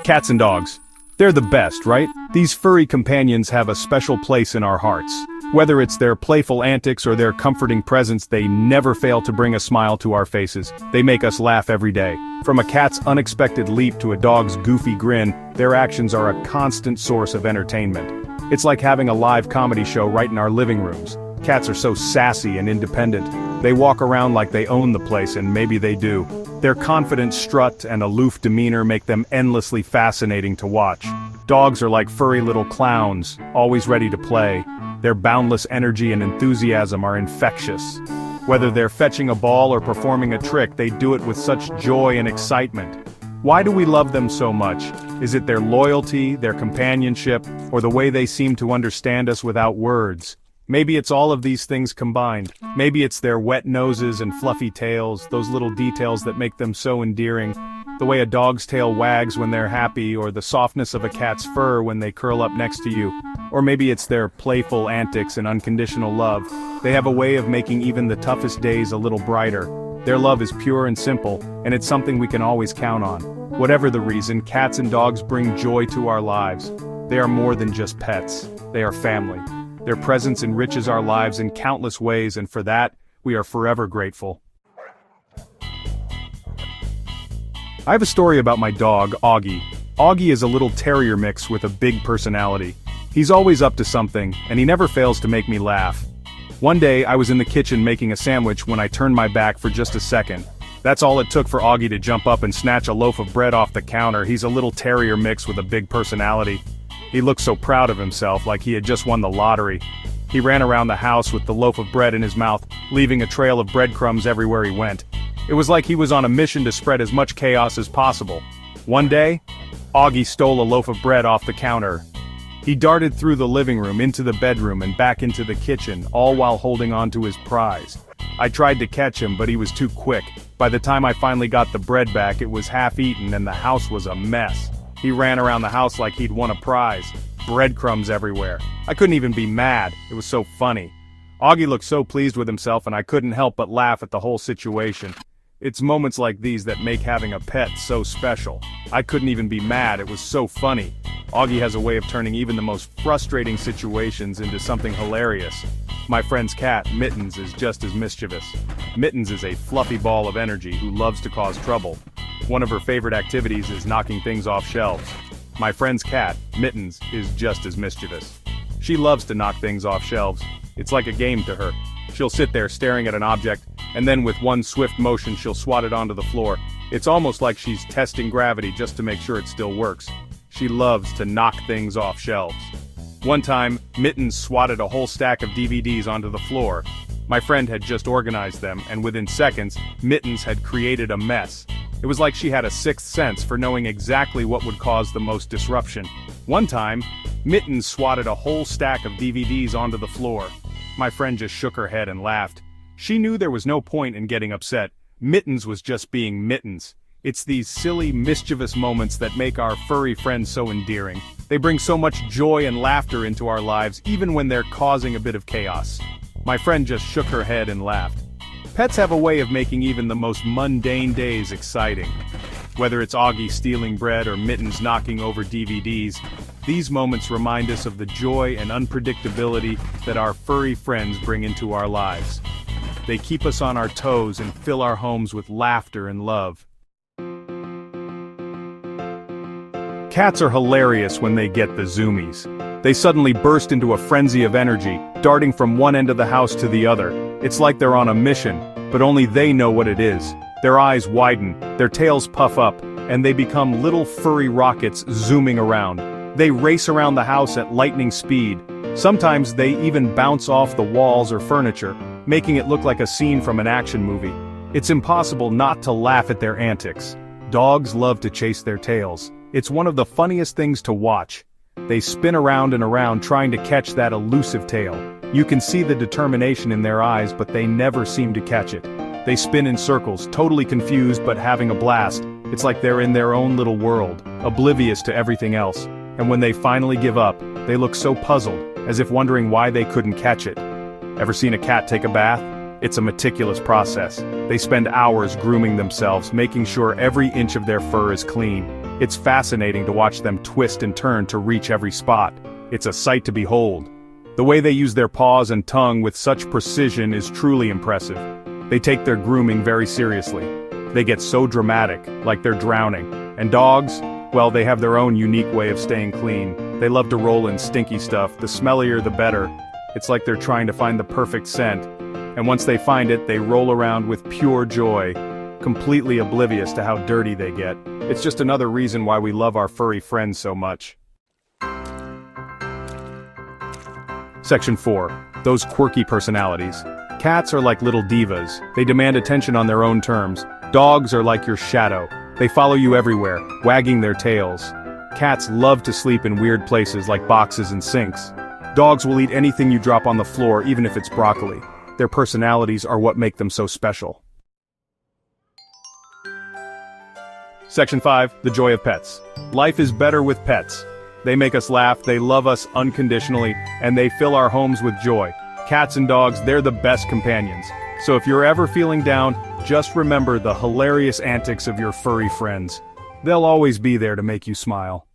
Cats and dogs. They're the best, right? These furry companions have a special place in our hearts. Whether it's their playful antics or their comforting presence, they never fail to bring a smile to our faces. They make us laugh every day. From a cat's unexpected leap to a dog's goofy grin, their actions are a constant source of entertainment. It's like having a live comedy show right in our living rooms. Cats are so sassy and independent. They walk around like they own the place, and maybe they do. Their confident strut and aloof demeanor make them endlessly fascinating to watch. Dogs are like furry little clowns, always ready to play. Their boundless energy and enthusiasm are infectious. Whether they're fetching a ball or performing a trick, they do it with such joy and excitement. Why do we love them so much? Is it their loyalty, their companionship, or the way they seem to understand us without words? Maybe it's all of these things combined. Maybe it's their wet noses and fluffy tails, those little details that make them so endearing. The way a dog's tail wags when they're happy, or the softness of a cat's fur when they curl up next to you. Or maybe it's their playful antics and unconditional love. They have a way of making even the toughest days a little brighter. Their love is pure and simple, and it's something we can always count on. Whatever the reason, cats and dogs bring joy to our lives. They are more than just pets. They are family. Their presence enriches our lives in countless ways, and for that, we are forever grateful. I have a story about my dog, Augie. Augie is a little terrier mix with a big personality. He's always up to something, and he never fails to make me laugh. One day, I was in the kitchen making a sandwich when I turned my back for just a second. That's all it took for Augie to jump up and snatch a loaf of bread off the counter. He's a little terrier mix with a big personality. He looked so proud of himself, like he had just won the lottery. He ran around the house with the loaf of bread in his mouth, leaving a trail of breadcrumbs everywhere he went. It was like he was on a mission to spread as much chaos as possible. One day, Augie stole a loaf of bread off the counter. He darted through the living room, into the bedroom, and back into the kitchen, all while holding on to his prize. I tried to catch him, but he was too quick. By the time I finally got the bread back, it was half-eaten and the house was a mess. He ran around the house like he'd won a prize. Breadcrumbs everywhere. I couldn't even be mad. It was so funny. Augie looked so pleased with himself, and I couldn't help but laugh at the whole situation. It's moments like these that make having a pet so special. I couldn't even be mad, it was so funny. Augie has a way of turning even the most frustrating situations into something hilarious. My friend's cat, Mittens, is just as mischievous. Mittens is a fluffy ball of energy who loves to cause trouble. One of her favorite activities is knocking things off shelves. My friend's cat, Mittens, is just as mischievous. She loves to knock things off shelves. It's like a game to her. She'll sit there staring at an object, and then with one swift motion she'll swat it onto the floor. It's almost like she's testing gravity just to make sure it still works. She loves to knock things off shelves. One time, Mittens swatted a whole stack of DVDs onto the floor. My friend had just organized them, and within seconds, Mittens had created a mess. It was like she had a sixth sense for knowing exactly what would cause the most disruption. One time, Mittens swatted a whole stack of DVDs onto the floor. My friend just shook her head and laughed. She knew there was no point in getting upset. Mittens was just being Mittens. It's these silly, mischievous moments that make our furry friends so endearing. They bring so much joy and laughter into our lives, even when they're causing a bit of chaos. My friend just shook her head and laughed. Pets have a way of making even the most mundane days exciting. Whether it's Augie stealing bread or Mittens knocking over DVDs, these moments remind us of the joy and unpredictability that our furry friends bring into our lives. They keep us on our toes and fill our homes with laughter and love. Cats are hilarious when they get the zoomies. They suddenly burst into a frenzy of energy, darting from one end of the house to the other. It's like they're on a mission, but only they know what it is. Their eyes widen, their tails puff up, and they become little furry rockets zooming around. They race around the house at lightning speed. Sometimes they even bounce off the walls or furniture, making it look like a scene from an action movie. It's impossible not to laugh at their antics. Dogs love to chase their tails. It's one of the funniest things to watch. They spin around and around trying to catch that elusive tail. You can see the determination in their eyes, but they never seem to catch it. They spin in circles, totally confused but having a blast. It's like they're in their own little world, oblivious to everything else. And when they finally give up, they look so puzzled, as if wondering why they couldn't catch it. Ever seen a cat take a bath? It's a meticulous process. They spend hours grooming themselves, making sure every inch of their fur is clean. It's fascinating to watch them twist and turn to reach every spot. It's a sight to behold. The way they use their paws and tongue with such precision is truly impressive. They take their grooming very seriously. They get so dramatic, like they're drowning. And dogs, well, they have their own unique way of staying clean. They love to roll in stinky stuff, the smellier the better. It's like they're trying to find the perfect scent. And once they find it, they roll around with pure joy, completely oblivious to how dirty they get. It's just another reason why we love our furry friends so much. Section 4. Those quirky personalities. Cats are like little divas. They demand attention on their own terms. Dogs are like your shadow. They follow you everywhere, wagging their tails. Cats love to sleep in weird places like boxes and sinks. Dogs will eat anything you drop on the floor, even if it's broccoli. Their personalities are what make them so special. Section 5. The joy of pets. Life is better with pets. They make us laugh, they love us unconditionally, and they fill our homes with joy. Cats and dogs, they're the best companions. So if you're ever feeling down, just remember the hilarious antics of your furry friends. They'll always be there to make you smile.